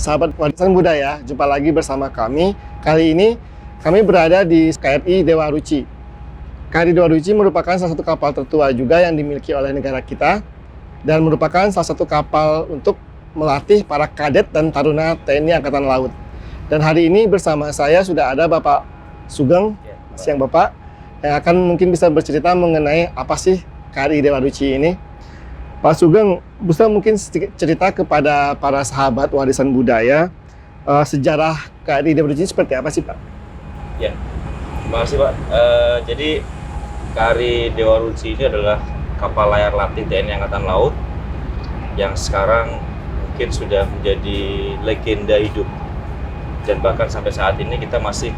sahabat warisan budaya, jumpa lagi bersama kami. Kali ini kami berada di KRI Dewa Ruci. KRI Dewa Ruci merupakan salah satu kapal tertua juga yang dimiliki oleh negara kita dan merupakan salah satu kapal untuk melatih para kadet dan taruna TNI Angkatan Laut. Dan hari ini bersama saya sudah ada Bapak Sugeng, siang Bapak, yang akan mungkin bisa bercerita mengenai apa sih KRI Dewa Ruci ini. Pak Sugeng, bisa mungkin sedikit cerita kepada para sahabat warisan budaya sejarah KRI Dewa Ruci seperti apa sih Pak? Ya, terima kasih Pak. Jadi KRI Dewa Ruci ini adalah kapal layar latih TNI Angkatan Laut yang sekarang mungkin sudah menjadi legenda hidup dan bahkan sampai saat ini kita masih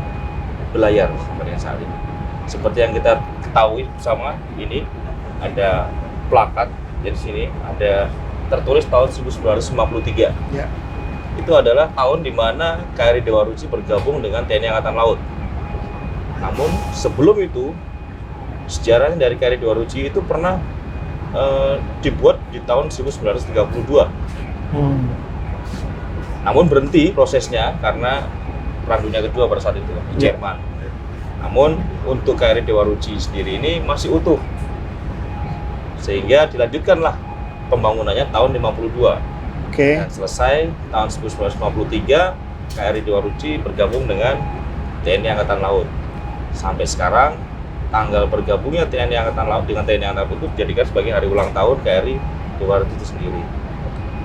berlayar seperti saat ini. Seperti yang kita ketahui bersama, ini ada plakat. Jadi sini ada tertulis tahun 1953. Ya. Itu adalah tahun di mana KRI Dewa Ruci bergabung dengan TNI Angkatan Laut. Namun sebelum itu sejarahnya dari KRI Dewa Ruci itu pernah dibuat di tahun 1932. Namun berhenti prosesnya karena Perang Dunia Kedua pada saat itu di Jerman. Namun untuk KRI Dewa Ruci sendiri ini masih utuh. Sehingga dilanjutkanlah pembangunannya tahun 52. Oke. Dan selesai tahun 1953, KRI Dewa Ruci bergabung dengan TNI Angkatan Laut. Sampai sekarang, tanggal bergabungnya TNI Angkatan Laut dengan TNI Angkatan Laut itu dijadikan sebagai hari ulang tahun KRI Dewa Ruci itu sendiri.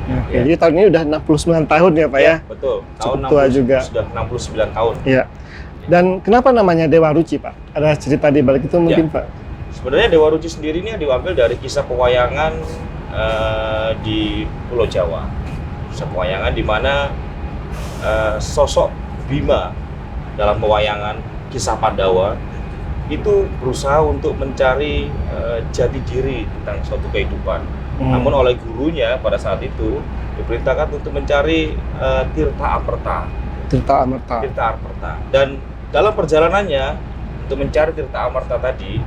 Oke, jadi tahun ini udah 69 tahun ya Pak ya? Betul, tahun Cukup tua juga. Sudah 69 tahun. Iya. Dan kenapa namanya Dewa Ruci Pak? Ada cerita di balik itu mungkin Pak? Sebenarnya Dewa Ruci sendiri ini diambil dari kisah pewayangan di Pulau Jawa. Kisah pewayangan di mana sosok Bima dalam pewayangan kisah Pandawa itu berusaha untuk mencari jati diri tentang suatu kehidupan. Namun oleh gurunya pada saat itu diperintahkan untuk mencari Tirta Amerta. Tirta Amerta. Tirta Amerta. Dan dalam perjalanannya untuk mencari Tirta Amerta tadi,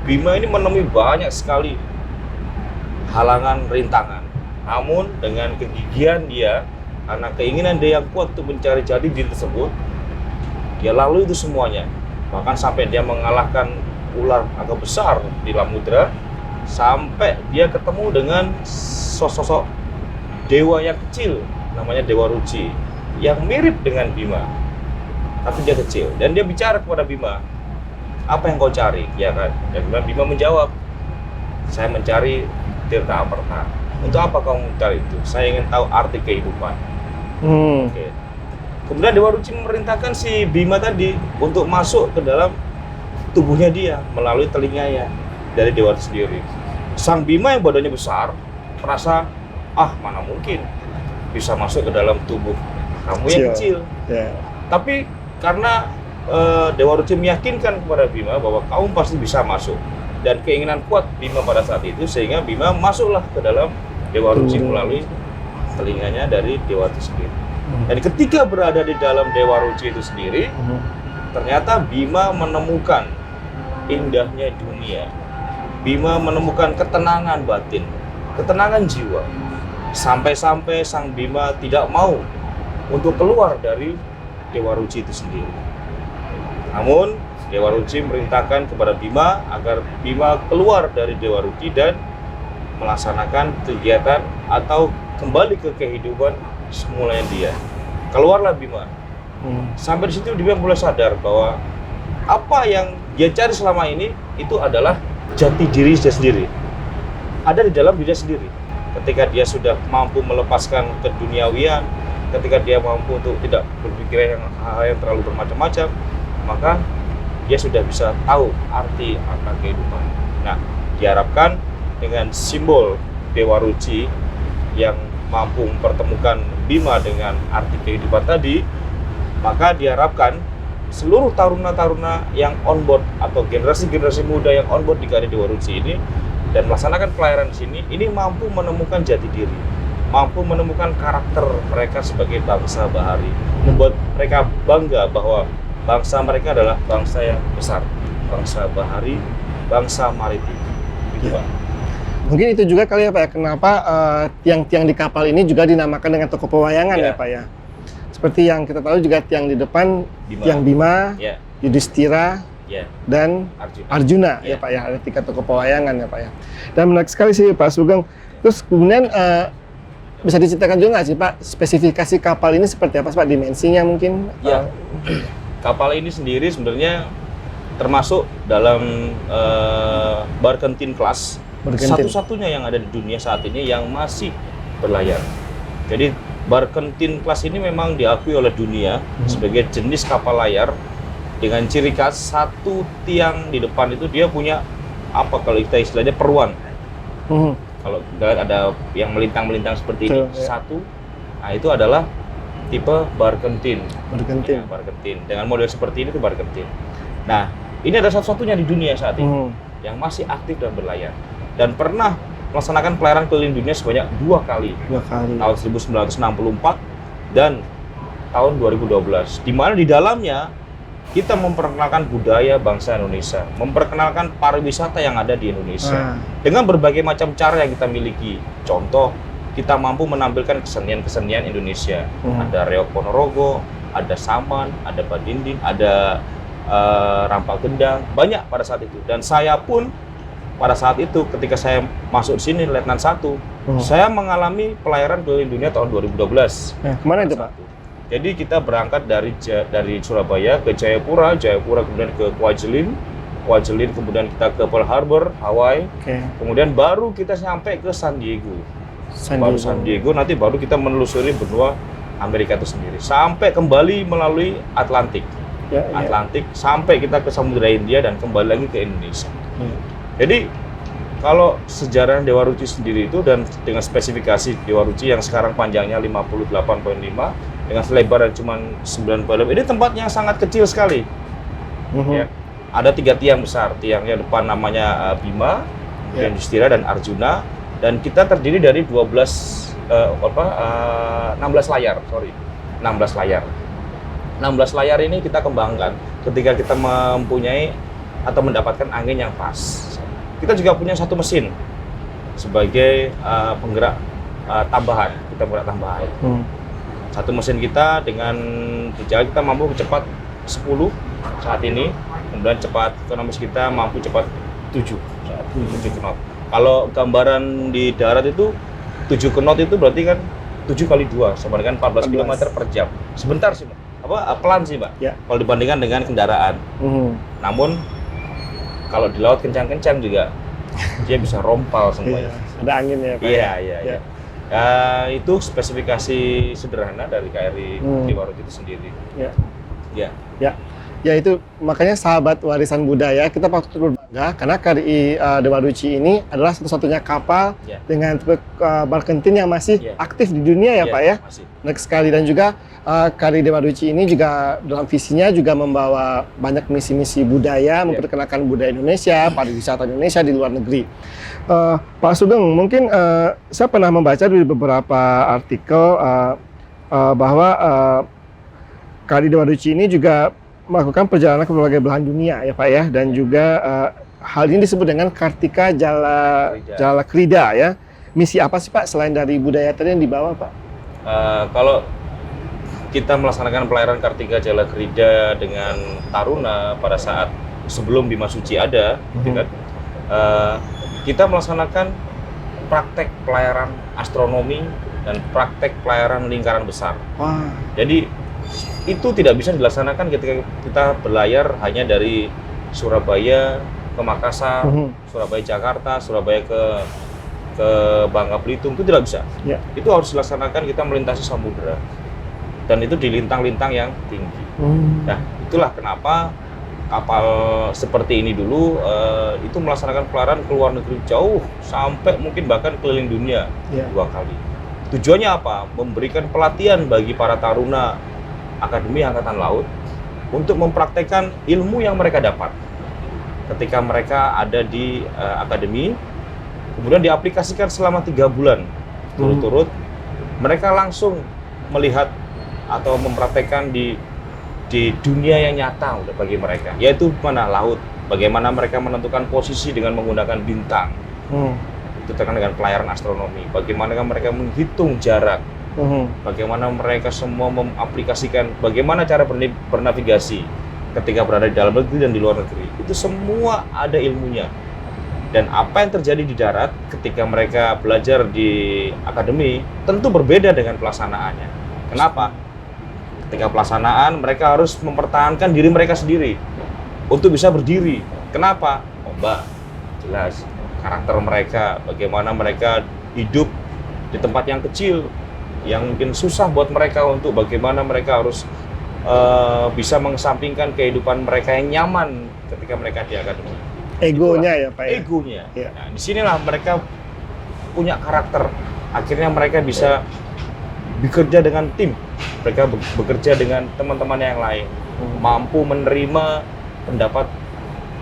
Bima ini menemui banyak sekali halangan, rintangan. Namun dengan kegigihan dia, karena keinginan dia yang kuat untuk mencari jati diri tersebut, dia lalui itu semuanya. Bahkan sampai dia mengalahkan ular agak besar di Samudra, sampai dia ketemu dengan sosok dewa yang kecil, namanya Dewa Ruci, yang mirip dengan Bima, tapi dia kecil. Dan dia bicara kepada Bima, apa yang kau cari? Ya kan? Dan Bima menjawab, saya mencari Tirta Amerta. Untuk apa kau mencari itu? Saya ingin tahu arti kehidupan. Oke. Kemudian Dewa Ruci memerintahkan si Bima tadi untuk masuk ke dalam tubuhnya dia melalui telinganya dari Dewa Ruci sendiri. Sang Bima yang badannya besar merasa, mana mungkin bisa masuk ke dalam tubuh kamu yang kecil. Yeah. Tapi karena Dewa Ruci meyakinkan kepada Bima bahwa kamu pasti bisa masuk, dan keinginan kuat Bima pada saat itu sehingga Bima masuklah ke dalam Dewa Ruci melalui telinganya dari Dewa Ruci sendiri. Dan ketika berada di dalam Dewa Ruci itu sendiri, ternyata Bima menemukan indahnya dunia. Bima menemukan ketenangan batin, ketenangan jiwa. Sampai-sampai sang Bima tidak mau untuk keluar dari Dewa Ruci itu sendiri. Namun Dewa Ruci merintahkan kepada Bima agar Bima keluar dari Dewa Ruci dan melaksanakan kegiatan atau kembali ke kehidupan semulanya dia. Keluarlah Bima. Sampai di situ Bima mulai sadar bahwa apa yang dia cari selama ini itu adalah jati diri dia sendiri. Ada di dalam dirinya sendiri. Ketika dia sudah mampu melepaskan keduniawian, ketika dia mampu untuk tidak berpikir hal yang terlalu bermacam-macam, maka dia sudah bisa tahu arti akan kehidupan. Nah, diharapkan dengan simbol Dewa Ruci yang mampu mempertemukan Bima dengan arti kehidupan tadi, maka diharapkan seluruh taruna-taruna yang on board atau generasi-generasi muda yang on board di KRI Dewa Ruci ini dan melaksanakan pelayaran di sini, ini mampu menemukan jati diri, mampu menemukan karakter mereka sebagai bangsa bahari, membuat mereka bangga bahwa bangsa mereka adalah bangsa yang besar, bangsa bahari, bangsa maritim. Gitu, Pak. Mungkin itu juga kali ya Pak ya, kenapa tiang-tiang di kapal ini juga dinamakan dengan toko pewayangan ya Pak ya? seperti yang kita tahu juga tiang di depan, Bima. tiang Bima, Ya, Yudhistira, ya, dan Arjuna. Arjuna Ya. ya Pak ya, ada 3 tokoh pewayangan ya Pak ya. Dan menarik sekali sih Pak Sugeng. Terus kemudian bisa diceritakan juga nggak sih Pak spesifikasi kapal ini seperti apa sih, Pak, dimensinya mungkin? Ya. Kapal ini sendiri sebenarnya termasuk dalam Barkentine class, Barkentine. satu-satunya yang ada di dunia saat ini yang masih berlayar. Jadi Barkentine class ini memang diakui oleh dunia sebagai jenis kapal layar dengan ciri khas satu tiang di depan itu dia punya apa kalau kita istilahnya peruan. Mhm. Kalau kita lihat ada yang melintang-melintang seperti ini, Betul, ya. satu, nah itu adalah tipe Barkentine. Barkentine. Ya, Barkentine. Dengan model seperti ini itu Barkentine. Nah, ini ada satu-satunya di dunia saat ini Mhm. yang masih aktif dan berlayar dan pernah melaksanakan pelayaran keliling dunia sebanyak 2 kali, 2 kali. tahun 1964 dan tahun 2012, di mana di dalamnya kita memperkenalkan budaya bangsa Indonesia, memperkenalkan pariwisata yang ada di Indonesia dengan berbagai macam cara yang kita miliki. Contoh, kita mampu menampilkan kesenian-kesenian Indonesia. Ada reok Ponorogo, ada saman, ada badindin, ada rampak gendang, banyak pada saat itu. Dan saya pun pada saat itu ketika saya masuk di sini Letnan 1, saya mengalami pelayaran keliling dunia tahun 2012. Kemana itu Pak? Jadi kita berangkat dari Surabaya ke Jayapura, Jayapura kemudian ke Kwajalein, Kwajalein kemudian kita ke Pearl Harbor, Hawaii, kemudian baru kita sampai ke San Diego. Baru San Diego, nanti baru kita menelusuri benua Amerika itu sendiri, sampai kembali melalui Atlantik, Atlantik sampai kita ke Samudra Hindia dan kembali lagi ke Indonesia. Jadi kalau sejarah Dewa Ruci sendiri itu dan dengan spesifikasi Dewa Ruci yang sekarang panjangnya 58,5 dengan lebar yang cuma 9,5, ini tempatnya sangat kecil sekali. Ya. Ada 3 tiang besar, tiangnya depan namanya Bima, Yudhistira dan Arjuna, dan kita terdiri dari 16 layar, 16 layar. 16 layar ini kita kembangkan ketika kita mempunyai atau mendapatkan angin yang pas. Kita juga punya 1 mesin sebagai penggerak tambahan, kita penggerak tambahan. 1 mesin kita dengan berjalan kita mampu cepat 10 saat ini, kemudian cepat ekonomis kita mampu cepat 7 knot. Kalau gambaran di darat itu 7 knot itu berarti kan 7 kali 2 sama dengan 14 km per jam. Sebentar sih, Pak. Pelan sih, Pak. Ya. Kalau dibandingkan dengan kendaraan. Namun kalau di laut kencang-kencang juga dia bisa rompal semuanya. Ada angin ya Pak? Iya. Itu spesifikasi sederhana dari KRI Dewa Ruci itu sendiri. Ya itu makanya sahabat warisan budaya kita patut berbangga karena KRI Dewa Ruci ini adalah satu-satunya kapal dengan tipe Barkentine yang masih aktif di dunia ya Pak ya. Masih. Menarik sekali, dan juga KRI Dewa Ruci ini juga dalam visinya juga membawa banyak misi-misi budaya, memperkenalkan budaya Indonesia, pariwisata Indonesia di luar negeri. Pak Sugeng, mungkin saya pernah membaca di beberapa artikel bahwa KRI Dewa Ruci ini juga melakukan perjalanan ke berbagai belahan dunia ya Pak ya, dan juga hal ini disebut dengan Kartika Jala Krida ya. Misi apa sih Pak selain dari budaya tadi yang dibawa Pak? Kalau kita melaksanakan pelayaran Kartika Jala Krida dengan Taruna pada saat sebelum Bima Suci ada, gitu kan, kita melaksanakan praktek pelayaran astronomi dan praktek pelayaran lingkaran besar. Jadi itu tidak bisa dilaksanakan ketika kita berlayar hanya dari Surabaya ke Makassar, Surabaya Jakarta, Surabaya ke Bangka Belitung, itu tidak bisa. Itu harus dilaksanakan kita melintasi samudera, dan itu di lintang-lintang yang tinggi. Nah, itulah kenapa kapal seperti ini dulu itu melaksanakan pelayaran ke luar negeri jauh sampai mungkin bahkan keliling dunia 2 kali. Tujuannya apa? Memberikan pelatihan bagi para taruna Akademi Angkatan Laut untuk mempraktekkan ilmu yang mereka dapat ketika mereka ada di akademi, kemudian diaplikasikan selama 3 bulan turut-turut. Mereka langsung melihat atau mempraktekkan di dunia yang nyata udah bagi mereka, yaitu mana laut, bagaimana mereka menentukan posisi dengan menggunakan bintang. Itu terkait dengan pelayaran astronomi, bagaimana mereka menghitung jarak bagaimana mereka semua mengaplikasikan bagaimana cara bernavigasi ketika berada di dalam negeri dan di luar negeri. Itu semua ada ilmunya. Dan apa yang terjadi di darat ketika mereka belajar di akademi tentu berbeda dengan pelaksanaannya. Kenapa? Ketika pelaksanaan mereka harus mempertahankan diri mereka sendiri untuk bisa berdiri. Kenapa? Mbak, jelas karakter mereka, bagaimana mereka hidup di tempat yang kecil, yang mungkin susah buat mereka untuk bagaimana mereka harus bisa mengesampingkan kehidupan mereka yang nyaman ketika mereka di akademi. Egonya ya Pak ya? Egonya. Ya. Nah, disinilah mereka punya karakter. Akhirnya mereka bisa bekerja dengan tim. Mereka bekerja dengan teman-teman yang lain. Mampu menerima pendapat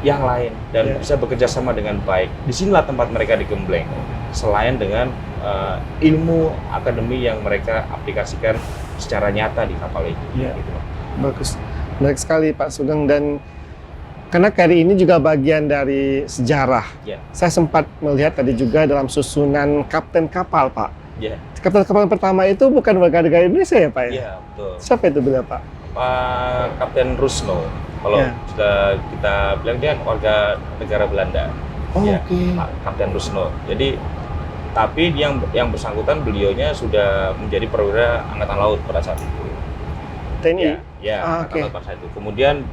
yang lain dan bisa bekerja sama dengan baik. Disinilah tempat mereka digembleng. Selain dengan ilmu akademi yang mereka aplikasikan secara nyata di kapal itu. Gitu. Bagus, menarik sekali Pak Sugeng. Dan karena KRI ini juga bagian dari sejarah. Saya sempat melihat tadi juga dalam susunan kapten kapal Pak. Kapten kapal pertama itu bukan warga negara Indonesia ya Pak ya? Iya, betul. Siapa itu beliau Pak? Pak Kapten Rusno. Kalau sudah kita bilang dia warga negara Belanda. Pak Kapten Rusno. Jadi tapi yang bersangkutan beliaunya sudah menjadi perwira Angkatan Laut pada saat itu. TNI? Angkatan Laut pada saat itu. Kemudian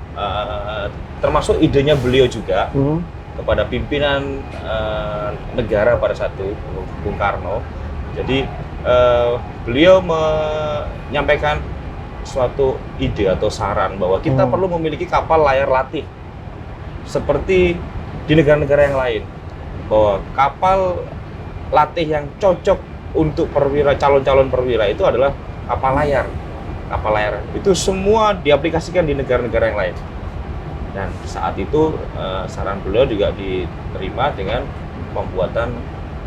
termasuk idenya beliau juga kepada pimpinan negara pada saat itu, Bung Karno. Jadi beliau menyampaikan suatu ide atau saran bahwa kita perlu memiliki kapal layar latih seperti di negara-negara yang lain, bahwa kapal latih yang cocok untuk perwira, calon-calon perwira itu adalah kapal layar. Kapal layar itu semua diaplikasikan di negara-negara yang lain. Dan saat itu saran beliau juga diterima dengan pembuatan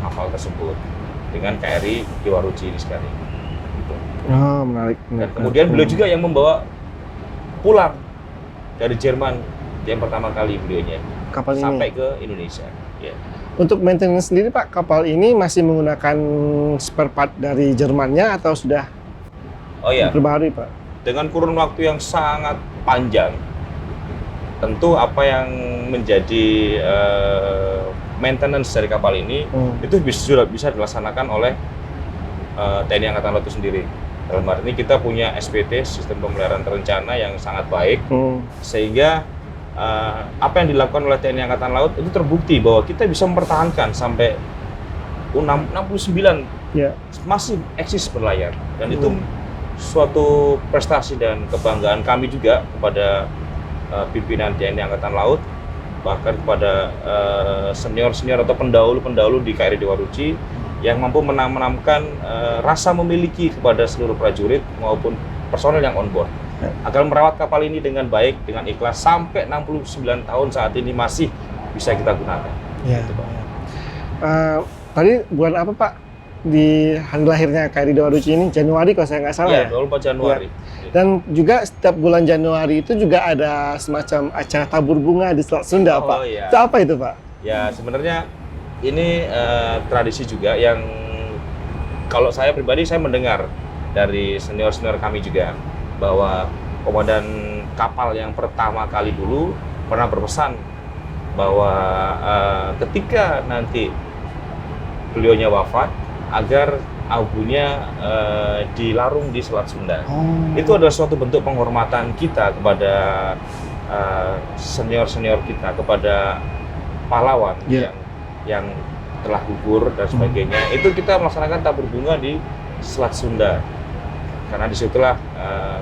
kapal tersebut dengan KRI Dewa Ruci ini sekali. Gitu. Oh, menarik. Dan kemudian beliau juga yang membawa pulang dari Jerman yang pertama kali beliaunya kapal sampai ini ke Indonesia. Untuk maintenance sendiri Pak, kapal ini masih menggunakan spare part dari Jermannya atau sudah diperbaharui Pak? Dengan kurun waktu yang sangat panjang, tentu apa yang menjadi maintenance dari kapal ini itu sudah bisa dilaksanakan oleh TNI Angkatan Laut itu sendiri. Dalam hal ini kita punya SPT, sistem pemeliharaan terencana yang sangat baik, sehingga apa yang dilakukan oleh TNI Angkatan Laut itu terbukti bahwa kita bisa mempertahankan sampai 69 masih eksis berlayar, dan itu suatu prestasi dan kebanggaan kami juga kepada pimpinan TNI Angkatan Laut, bahkan kepada senior-senior atau pendahulu-pendahulu di KRI Dewa Ruci yang mampu menanamkan rasa memiliki kepada seluruh prajurit maupun personel yang on board agar merawat kapal ini dengan baik, dengan ikhlas sampai 69 tahun saat ini masih bisa kita gunakan. Gitu, Pak. Tadi bulan apa Pak di hari lahirnya KRI Dewa Ruci ini? Januari kalau saya nggak salah ya? 24 Januari. Dan juga setiap bulan Januari itu juga ada semacam acara tabur bunga di Selat Sunda Pak. Itu apa itu Pak? Ya sebenarnya ini tradisi juga yang kalau saya pribadi saya mendengar dari senior-senior kami juga, bahwa komandan kapal yang pertama kali dulu pernah berpesan bahwa ketika nanti beliaunya wafat, agar abunya dilarung di Selat Sunda. Itu adalah suatu bentuk penghormatan kita kepada senior-senior kita, kepada pahlawan yang telah gugur dan sebagainya. Itu kita melaksanakan tabur bunga di Selat Sunda. Karena disitulah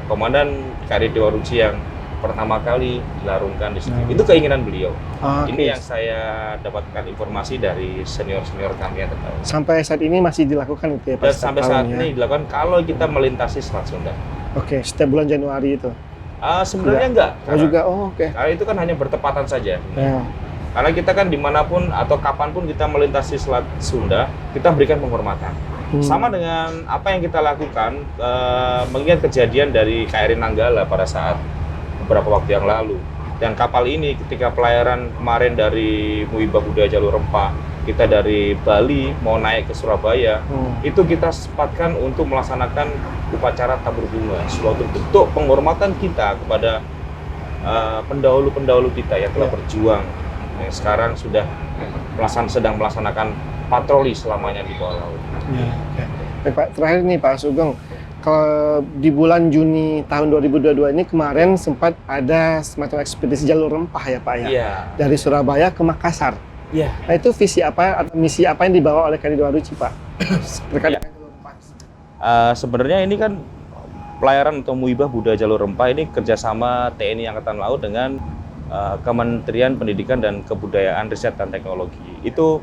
komandan KRI Dewa Ruci yang pertama kali dilarungkan di situ. Itu keinginan beliau. Ini yang saya dapatkan informasi dari senior-senior kami yang tertahu. Sampai saat ini masih dilakukan itu ya Pak? Dan sampai saat ini dilakukan kalau kita melintasi Selat Sunda. Setiap bulan Januari itu? Sebenarnya enggak. Karena itu kan hanya bertepatan saja. Karena kita kan dimanapun atau kapanpun kita melintasi Selat Sunda, kita berikan penghormatan. Sama dengan apa yang kita lakukan, mengingat kejadian dari KRI Nanggala pada saat beberapa waktu yang lalu. Dan kapal ini ketika pelayaran kemarin dari Muibah Budaya Jalur Rempah kita dari Bali mau naik ke Surabaya, itu kita sempatkan untuk melaksanakan upacara tabur bunga, suatu bentuk penghormatan kita kepada pendahulu-pendahulu kita yang telah berjuang, yang sekarang sudah sedang melaksanakan patroli selamanya di bawah laut. Baik, Pak, terakhir nih Pak Sugeng, kalau di bulan Juni tahun 2022 ini kemarin sempat ada semacam ekspedisi jalur rempah ya Pak ya, dari Surabaya ke Makassar. Nah itu visi apa atau misi apa yang dibawa oleh KRI Dewa Ruci Pak? Sebenarnya ini kan pelayaran atau Muhibah Budaya Jalur Rempah ini kerjasama TNI Angkatan Laut dengan Kementerian Pendidikan dan Kebudayaan, Riset dan Teknologi. Itu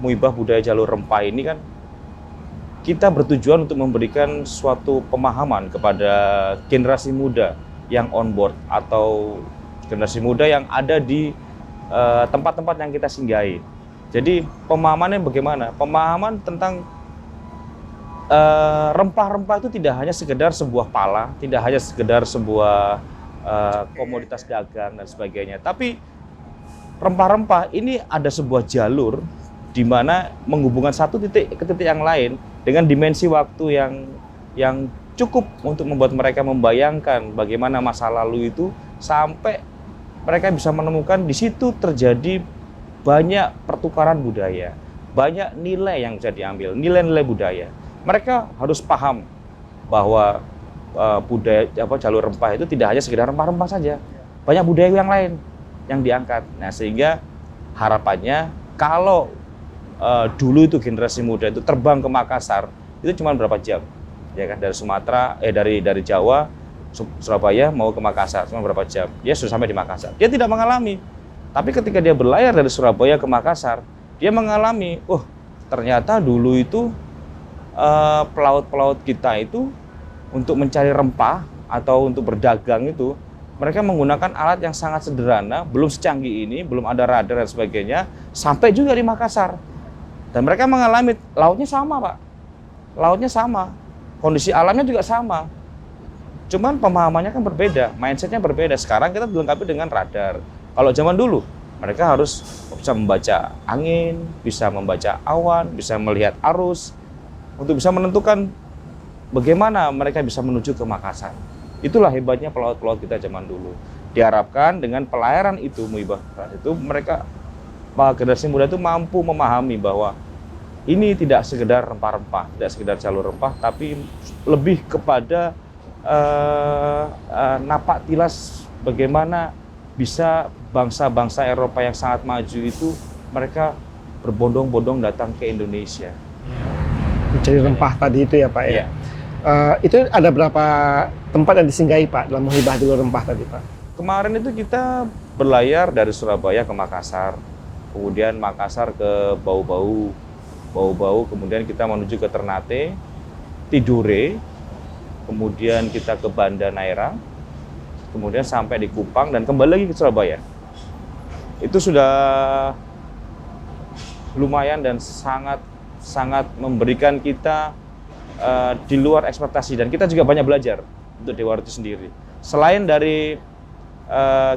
Muhibah Budaya Jalur Rempah ini kan kita bertujuan untuk memberikan suatu pemahaman kepada generasi muda yang on board atau generasi muda yang ada di tempat-tempat yang kita singgahi. Jadi pemahamannya bagaimana? Pemahaman tentang rempah-rempah itu tidak hanya sekedar sebuah pala, tidak hanya sekedar sebuah komoditas dagang dan sebagainya. Tapi rempah-rempah ini ada sebuah jalur di mana menghubungkan satu titik ke titik yang lain dengan dimensi waktu yang cukup untuk membuat mereka membayangkan bagaimana masa lalu itu sampai mereka bisa menemukan di situ terjadi banyak pertukaran budaya, banyak nilai yang bisa diambil, nilai-nilai budaya. Mereka harus paham bahwa budaya jalur rempah itu tidak hanya sekedar rempah-rempah saja, banyak budaya yang lain yang diangkat. Nah, sehingga harapannya kalau dulu itu generasi muda itu terbang ke Makassar itu cuma berapa jam, ya kan, dari Sumatera, dari Jawa, Surabaya mau ke Makassar cuma berapa jam, dia sudah sampai di Makassar. Dia tidak mengalami, tapi ketika dia berlayar dari Surabaya ke Makassar, dia mengalami, ternyata dulu itu pelaut-pelaut kita itu untuk mencari rempah atau untuk berdagang itu mereka menggunakan alat yang sangat sederhana, belum secanggih ini, belum ada radar dan sebagainya, sampai juga di Makassar. Dan mereka mengalami lautnya sama, Pak. Lautnya sama, kondisi alamnya juga sama. Cuman pemahamannya kan berbeda, mindsetnya berbeda. Sekarang kita dilengkapi dengan radar. Kalau zaman dulu, mereka harus bisa membaca angin, bisa membaca awan, bisa melihat arus, untuk bisa menentukan bagaimana mereka bisa menuju ke Makassar. Itulah hebatnya pelaut-pelaut kita zaman dulu. Diharapkan dengan pelayaran itu, Muhibah itu, mereka, generasi muda itu mampu memahami bahwa ini tidak sekedar rempah-rempah, tidak sekedar jalur rempah, tapi lebih kepada napak tilas bagaimana bisa bangsa-bangsa Eropa yang sangat maju itu mereka berbondong-bondong datang ke Indonesia. Mencari rempah tadi itu ya Pak ya? Itu ada berapa tempat yang disinggahi Pak dalam Muhibah Jalur Rempah tadi Pak? Kemarin itu kita berlayar dari Surabaya ke Makassar, kemudian Makassar ke Bau-Bau, kemudian kita menuju ke Ternate, Tidore, kemudian kita ke Banda Neira, kemudian sampai di Kupang dan kembali lagi ke Surabaya. Itu sudah lumayan dan sangat memberikan kita di luar ekspektasi, dan kita juga banyak belajar untuk Dewa Ruci sendiri. Selain dari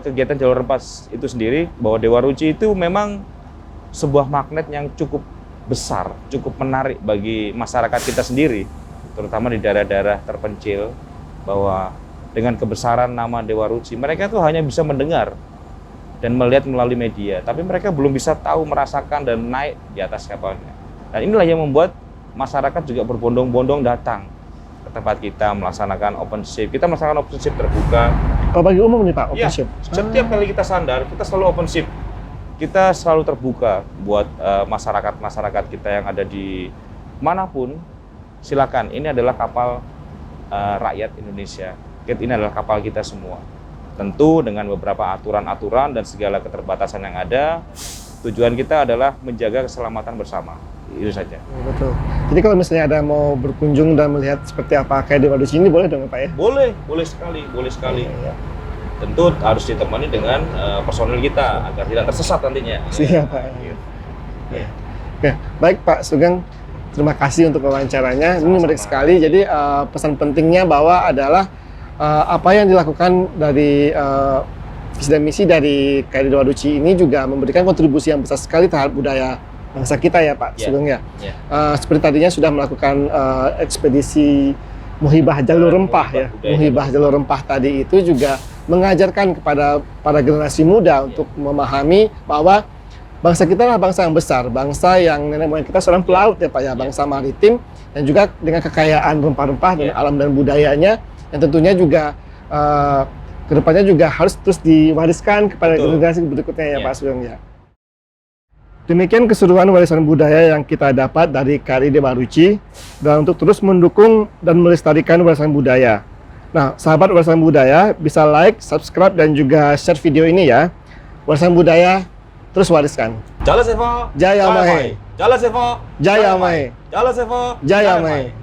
kegiatan jalur rempah itu sendiri, bahwa Dewa Ruci itu memang sebuah magnet yang cukup besar, cukup menarik bagi masyarakat kita sendiri, terutama di daerah-daerah terpencil, bahwa dengan kebesaran nama Dewa Ruci, mereka tuh hanya bisa mendengar dan melihat melalui media, tapi mereka belum bisa tahu, merasakan, dan naik di atas kapalnya. Dan inilah yang membuat masyarakat juga berbondong-bondong datang ke tempat kita melaksanakan open ship. Kita melaksanakan open ship terbuka. Kalau bagi umum nih Pak, open ship? Setiap kali kita sandar, kita selalu open ship. Kita selalu terbuka buat masyarakat kita yang ada di manapun. Silakan, ini adalah kapal rakyat Indonesia. Ini adalah kapal kita semua. Tentu dengan beberapa aturan-aturan dan segala keterbatasan yang ada, tujuan kita adalah menjaga keselamatan bersama. Itu saja. Betul. Jadi kalau misalnya ada mau berkunjung dan melihat seperti apa kayak Dewa Ruci ini, boleh dong Pak ya? Boleh sekali. Tentu harus ditemani dengan personil kita agar tidak tersesat nantinya. Siap Pak. Ya, baik Pak Sugeng, terima kasih untuk wawancaranya. Ini menarik sekali. Jadi pesan pentingnya bahwa adalah apa yang dilakukan dari visi dan misi dari KRI Dewa Ruci ini juga memberikan kontribusi yang besar sekali terhadap budaya bangsa kita ya Pak Sugeng ya. Seperti tadinya sudah melakukan ekspedisi Muhibah Jalur Rempah ya. Muhibah Jalur Rempah tadi itu juga mengajarkan kepada para generasi muda untuk memahami bahwa bangsa kita adalah bangsa yang besar, bangsa yang nenek moyang kita seorang pelaut ya Pak ya, bangsa maritim dan juga dengan kekayaan rempah-rempah dan alam dan budayanya yang tentunya juga kedepannya juga harus terus diwariskan kepada generasi berikutnya ya Pak Sugeng ya. Demikian keseruan warisan budaya yang kita dapat dari KRI Dewa Ruci dan untuk terus mendukung dan melestarikan warisan budaya. Nah, sahabat warisan budaya bisa like, subscribe dan juga share video ini ya. Warisan budaya terus wariskan. Jala Sevo, Jaya Mahe. Jala Sevo, Jaya Mahe. Jala Sevo, Jaya Mahe.